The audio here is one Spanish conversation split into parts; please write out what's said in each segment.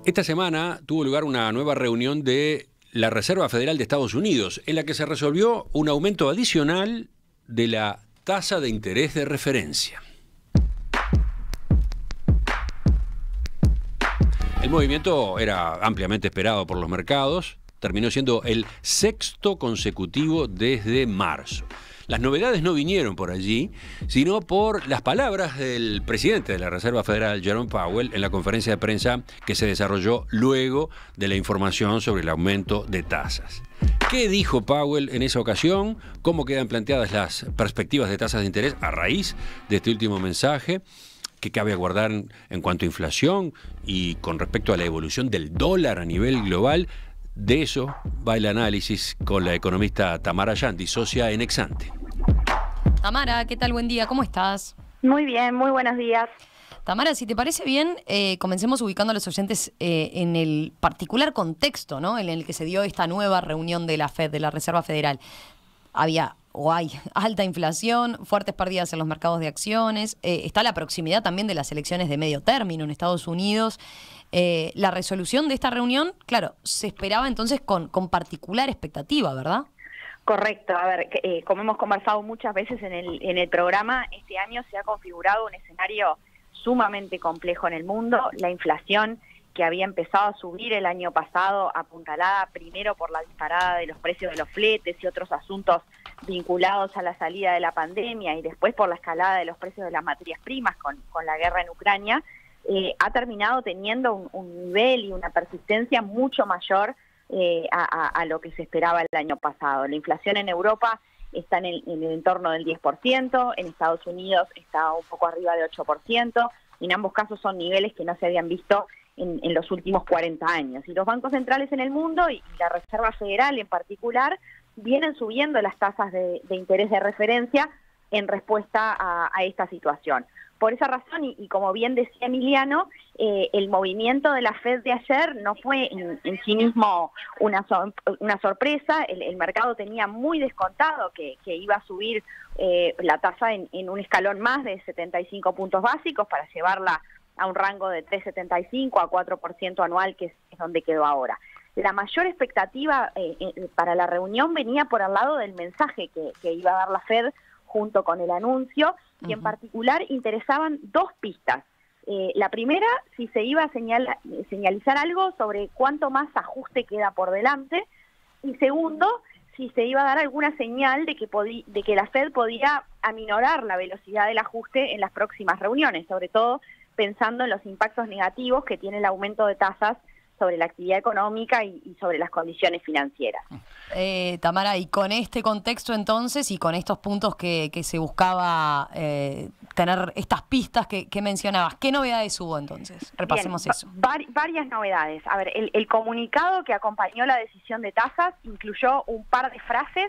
Esta semana tuvo lugar una nueva reunión de la Reserva Federal de Estados Unidos, en la que se resolvió un aumento adicional de la tasa de interés de referencia. El movimiento era ampliamente esperado por los mercados, terminó siendo el sexto consecutivo desde marzo. Las novedades no vinieron por allí, sino por las palabras del presidente de la Reserva Federal, Jerome Powell, en la conferencia de prensa que se desarrolló luego de la información sobre el aumento de tasas. ¿Qué dijo Powell en esa ocasión? ¿Cómo quedan planteadas las perspectivas de tasas de interés a raíz de este último mensaje? ¿Qué cabe aguardar en cuanto a inflación y con respecto a la evolución del dólar a nivel global? De eso va el análisis con la economista Tamara Yandi, socia en Exante. Tamara, ¿qué tal? Buen día, ¿cómo estás? Muy bien, muy buenos días. Tamara, si te parece bien, comencemos ubicando a los oyentes en el particular contexto, ¿no?, en el que se dio esta nueva reunión de la FED, de la Reserva Federal. Había o hay alta inflación, fuertes pérdidas en los mercados de acciones, está la proximidad también de las elecciones de medio término en Estados Unidos. La resolución de esta reunión, claro, se esperaba entonces con particular expectativa, ¿verdad? Correcto. A ver, como hemos conversado muchas veces en el programa, este año se ha configurado un escenario sumamente complejo en el mundo. La inflación, que había empezado a subir el año pasado, apuntalada primero por la disparada de los precios de los fletes y otros asuntos vinculados a la salida de la pandemia, y después por la escalada de los precios de las materias primas con la guerra en Ucrania, ha terminado teniendo un nivel y una persistencia mucho mayor a lo que se esperaba el año pasado. La inflación en Europa está en el entorno del 10%, en Estados Unidos está un poco arriba de 8%, y en ambos casos son niveles que no se habían visto en los últimos 40 años. Y los bancos centrales en el mundo, y la Reserva Federal en particular, vienen subiendo las tasas de interés de referencia en respuesta a esta situación. Por esa razón, y como bien decía Emiliano, el movimiento de la FED de ayer no fue en sí mismo una sorpresa. El mercado tenía muy descontado que iba a subir la tasa en un escalón más de 75 puntos básicos para llevarla a un rango de 3,75 a 4% anual, que es donde quedó ahora. La mayor expectativa para la reunión venía por el lado del mensaje que iba a dar la FED junto con el anuncio, y en particular interesaban dos pistas. La primera, si se iba a señalizar algo sobre cuánto más ajuste queda por delante, y segundo, si se iba a dar alguna señal de que la FED podía aminorar la velocidad del ajuste en las próximas reuniones, sobre todo pensando en los impactos negativos que tiene el aumento de tasas sobre la actividad económica y sobre las condiciones financieras. Tamara, y con este contexto entonces, y con estos puntos que se buscaba tener estas pistas que mencionabas, ¿qué novedades hubo entonces? Repasemos eso. Varias novedades. A ver, el comunicado que acompañó la decisión de tasas incluyó un par de frases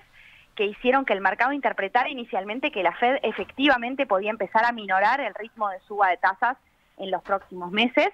que hicieron que el mercado interpretara inicialmente que la FED efectivamente podía empezar a minorar el ritmo de suba de tasas en los próximos meses.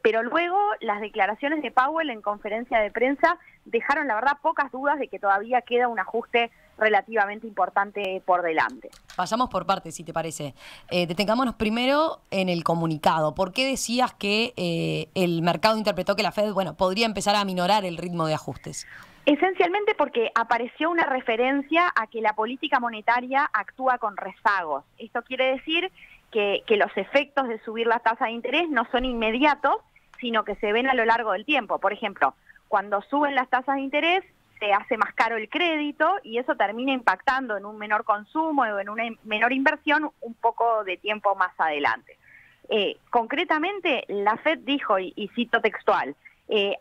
Pero luego las declaraciones de Powell en conferencia de prensa dejaron, la verdad, pocas dudas de que todavía queda un ajuste relativamente importante por delante. Vayamos por partes, si te parece. Detengámonos primero en el comunicado. ¿Por qué decías que el mercado interpretó que la FED, podría empezar a minorar el ritmo de ajustes? Esencialmente porque apareció una referencia a que la política monetaria actúa con rezagos. Esto quiere decir que los efectos de subir la tasa de interés no son inmediatos, sino que se ven a lo largo del tiempo. Por ejemplo, cuando suben las tasas de interés, se hace más caro el crédito y eso termina impactando en un menor consumo o en una menor inversión un poco de tiempo más adelante. Concretamente, la FED dijo, y cito textual,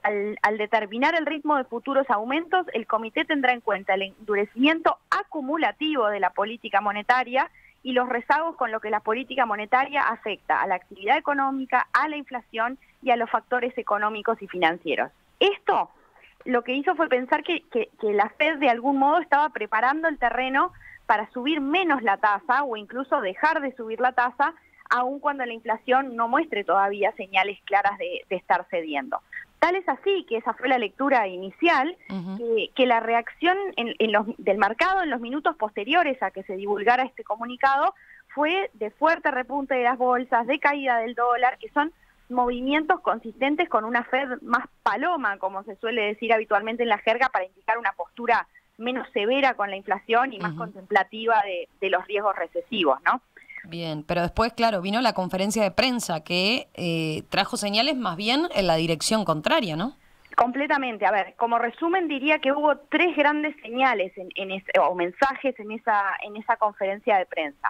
al determinar el ritmo de futuros aumentos, el comité tendrá en cuenta el endurecimiento acumulativo de la política monetaria y los rezagos con lo que la política monetaria afecta a la actividad económica, a la inflación y a los factores económicos y financieros. Esto lo que hizo fue pensar que la FED de algún modo estaba preparando el terreno para subir menos la tasa o incluso dejar de subir la tasa, aun cuando la inflación no muestre todavía señales claras de estar cediendo. Tal es así que esa fue la lectura inicial, que la reacción del mercado en los minutos posteriores a que se divulgara este comunicado fue de fuerte repunte de las bolsas, de caída del dólar, que son movimientos consistentes con una Fed más paloma, como se suele decir habitualmente en la jerga, para indicar una postura menos severa con la inflación y más contemplativa de los riesgos recesivos, ¿no? Bien, pero después, claro, vino la conferencia de prensa que trajo señales más bien en la dirección contraria, ¿no? Completamente. A ver, como resumen diría que hubo 3 grandes señales o mensajes en esa conferencia de prensa.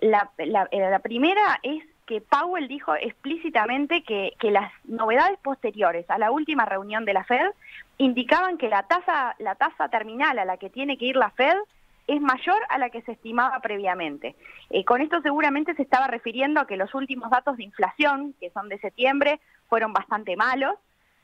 La primera es que Powell dijo explícitamente que las novedades posteriores a la última reunión de la Fed indicaban que la tasa terminal a la que tiene que ir la Fed es mayor a la que se estimaba previamente. Con esto seguramente se estaba refiriendo a que los últimos datos de inflación, que son de septiembre, fueron bastante malos.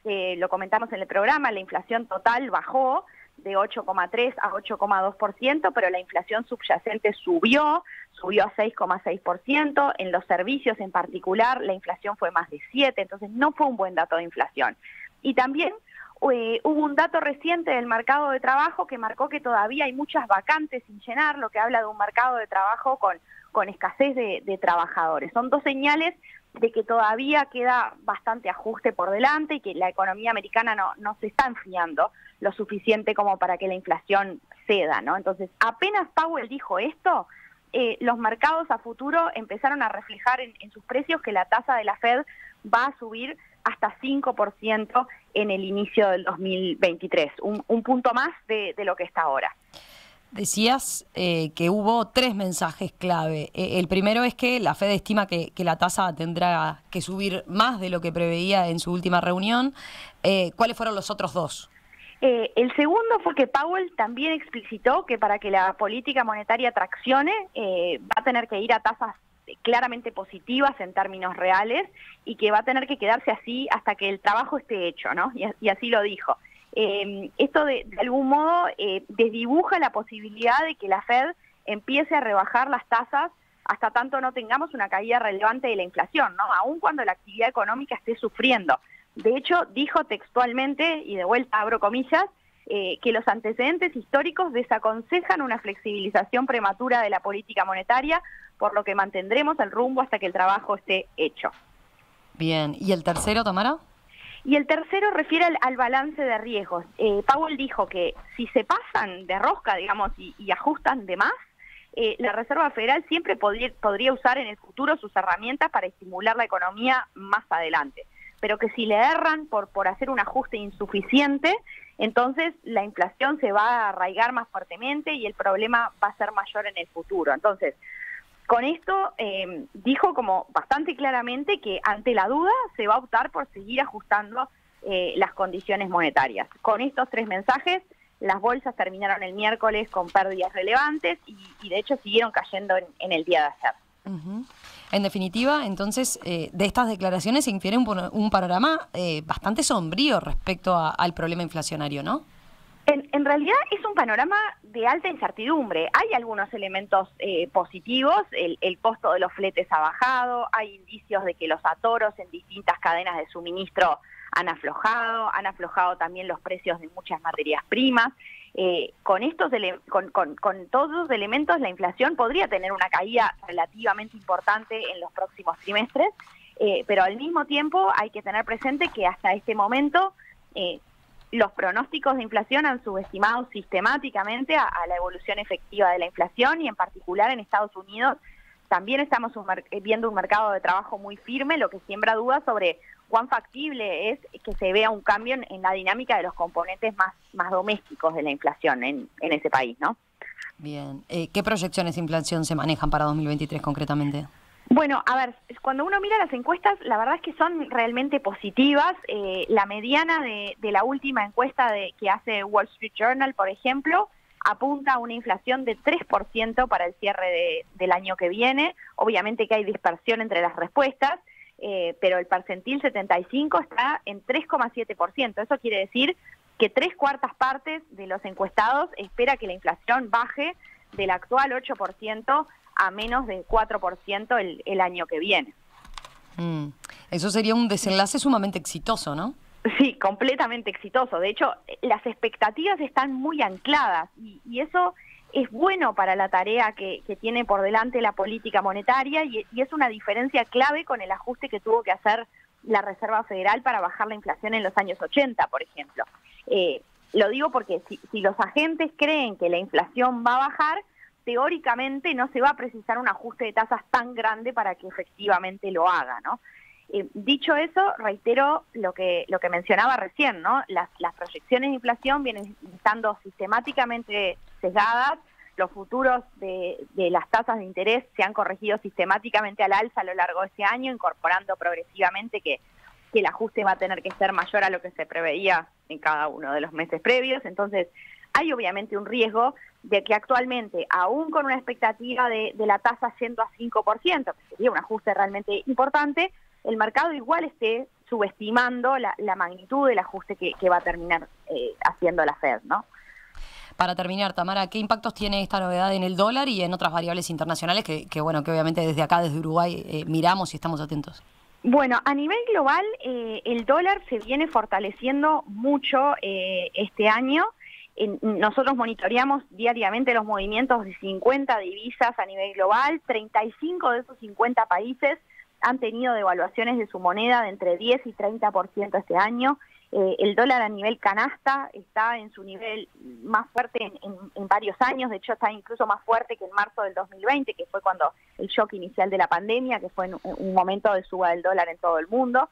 Lo comentamos en el programa, la inflación total bajó de 8,3 a 8,2%, pero la inflación subyacente subió a 6,6%. En los servicios en particular, la inflación fue más de 7, entonces no fue un buen dato de inflación. Y también hubo un dato reciente del mercado de trabajo que marcó que todavía hay muchas vacantes sin llenar, lo que habla de un mercado de trabajo con escasez de trabajadores. Son 2 señales de que todavía queda bastante ajuste por delante y que la economía americana no se está enfriando lo suficiente como para que la inflación ceda, ¿no? Entonces, apenas Powell dijo esto, los mercados a futuro empezaron a reflejar en sus precios que la tasa de la Fed va a subir hasta 5% en el inicio del 2023, un punto más de lo que está ahora. Decías que hubo 3 mensajes clave. El primero es que la Fed estima que la tasa tendrá que subir más de lo que preveía en su última reunión. ¿Cuáles fueron los otros 2? El segundo fue que Powell también explicitó que para que la política monetaria traccione va a tener que ir a tasas claramente positivas en términos reales y que va a tener que quedarse así hasta que el trabajo esté hecho, ¿no? Y así lo dijo. Esto de algún modo desdibuja la posibilidad de que la Fed empiece a rebajar las tasas hasta tanto no tengamos una caída relevante de la inflación, ¿no? Aun cuando la actividad económica esté sufriendo. De hecho, dijo textualmente, y de vuelta abro comillas, que los antecedentes históricos desaconsejan una flexibilización prematura de la política monetaria, por lo que mantendremos el rumbo hasta que el trabajo esté hecho. Bien, ¿y el tercero, Tamara? Y el tercero refiere al balance de riesgos. Powell dijo que si se pasan de rosca, digamos, y ajustan de más, la Reserva Federal siempre podría usar en el futuro sus herramientas para estimular la economía más adelante. Pero que si le erran por hacer un ajuste insuficiente, entonces la inflación se va a arraigar más fuertemente y el problema va a ser mayor en el futuro. Entonces, con esto dijo como bastante claramente que ante la duda se va a optar por seguir ajustando las condiciones monetarias. Con estos 3 mensajes, las bolsas terminaron el miércoles con pérdidas relevantes y de hecho siguieron cayendo en el día de ayer. En definitiva, entonces, de estas declaraciones se infiere un panorama bastante sombrío respecto al problema inflacionario, ¿no? En realidad es un panorama de alta incertidumbre. Hay algunos elementos positivos, el costo de los fletes ha bajado, hay indicios de que los atoros en distintas cadenas de suministro han aflojado también los precios de muchas materias primas. Con todos los elementos la inflación podría tener una caída relativamente importante en los próximos trimestres, pero al mismo tiempo hay que tener presente que hasta este momento los pronósticos de inflación han subestimado sistemáticamente a la evolución efectiva de la inflación y en particular en Estados Unidos también estamos viendo un mercado de trabajo muy firme, lo que siembra dudas sobre cuán factible es que se vea un cambio en la dinámica de los componentes más domésticos de la inflación en ese país, ¿no? Bien. ¿Qué proyecciones de inflación se manejan para 2023 concretamente? Bueno, a ver, cuando uno mira las encuestas, la verdad es que son realmente positivas. La mediana de la última encuesta que hace Wall Street Journal, por ejemplo, apunta a una inflación de 3% para el cierre del año que viene. Obviamente que hay dispersión entre las respuestas, pero el percentil 75 está en 3,7%. Eso quiere decir que 3/4 partes de los encuestados espera que la inflación baje del actual 8% a menos de 4% el año que viene. Eso sería un desenlace sumamente exitoso, ¿no? Sí, completamente exitoso. De hecho, las expectativas están muy ancladas y eso es bueno para la tarea que tiene por delante la política monetaria y es una diferencia clave con el ajuste que tuvo que hacer la Reserva Federal para bajar la inflación en los años 80, por ejemplo. Lo digo porque si los agentes creen que la inflación va a bajar, teóricamente no se va a precisar un ajuste de tasas tan grande para que efectivamente lo haga, ¿no? Dicho eso, reitero lo que mencionaba recién, ¿no? Las proyecciones de inflación vienen estando sistemáticamente sesgadas, los futuros de las tasas de interés se han corregido sistemáticamente al alza a lo largo de este año, incorporando progresivamente que el ajuste va a tener que ser mayor a lo que se preveía en cada uno de los meses previos. Entonces, hay obviamente un riesgo de que actualmente, aún con una expectativa de la tasa yendo a 5%, que sería un ajuste realmente importante, el mercado igual esté subestimando la magnitud del ajuste que va a terminar haciendo la Fed, ¿no? Para terminar, Tamara, ¿qué impactos tiene esta novedad en el dólar y en otras variables internacionales que obviamente desde acá, desde Uruguay, miramos y estamos atentos? Bueno, a nivel global, el dólar se viene fortaleciendo mucho este año. Nosotros monitoreamos diariamente los movimientos de 50 divisas a nivel global. 35 de esos 50 países han tenido devaluaciones de su moneda de entre 10 y 30% este año. El dólar a nivel canasta está en su nivel más fuerte en varios años. De hecho, está incluso más fuerte que en marzo del 2020, que fue cuando el shock inicial de la pandemia, que fue un momento de suba del dólar en todo el mundo.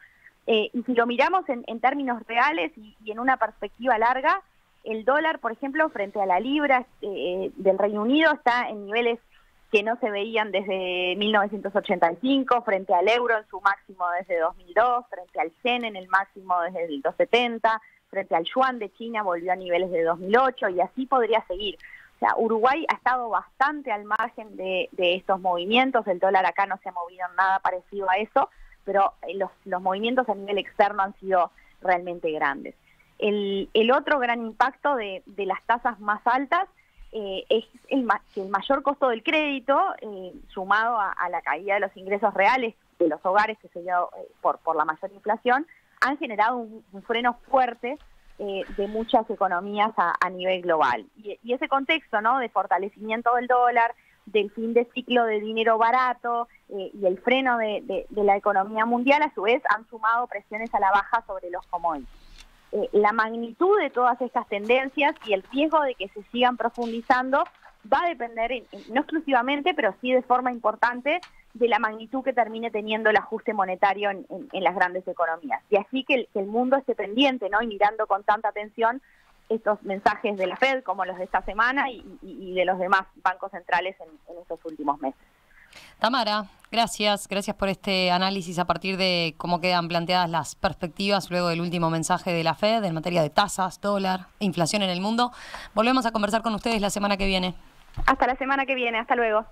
Y si lo miramos en términos reales y en una perspectiva larga, el dólar, por ejemplo, frente a la libra del Reino Unido está en niveles que no se veían desde 1985, frente al euro en su máximo desde 2002, frente al yen en el máximo desde el 270, frente al yuan de China volvió a niveles de 2008 y así podría seguir. O sea, Uruguay ha estado bastante al margen de estos movimientos, el dólar acá no se ha movido en nada parecido a eso, pero los movimientos a nivel externo han sido realmente grandes. El otro gran impacto de las tasas más altas es que el mayor costo del crédito, sumado a la caída de los ingresos reales de los hogares que se dio por la mayor inflación, han generado un freno fuerte de muchas economías a nivel global. Y ese contexto, ¿no?, de fortalecimiento del dólar, del fin de ciclo de dinero barato y el freno de la economía mundial, a su vez han sumado presiones a la baja sobre los commodities. La magnitud de todas estas tendencias y el riesgo de que se sigan profundizando va a depender, no exclusivamente, pero sí de forma importante, de la magnitud que termine teniendo el ajuste monetario en las grandes economías. Y así que el mundo esté pendiente, ¿no?, y mirando con tanta atención estos mensajes de la Fed, como los de esta semana, y de los demás bancos centrales en estos últimos meses. Tamara, gracias por este análisis a partir de cómo quedan planteadas las perspectivas luego del último mensaje de la Fed en materia de tasas, dólar, inflación en el mundo. Volvemos a conversar con ustedes la semana que viene. Hasta la semana que viene, hasta luego.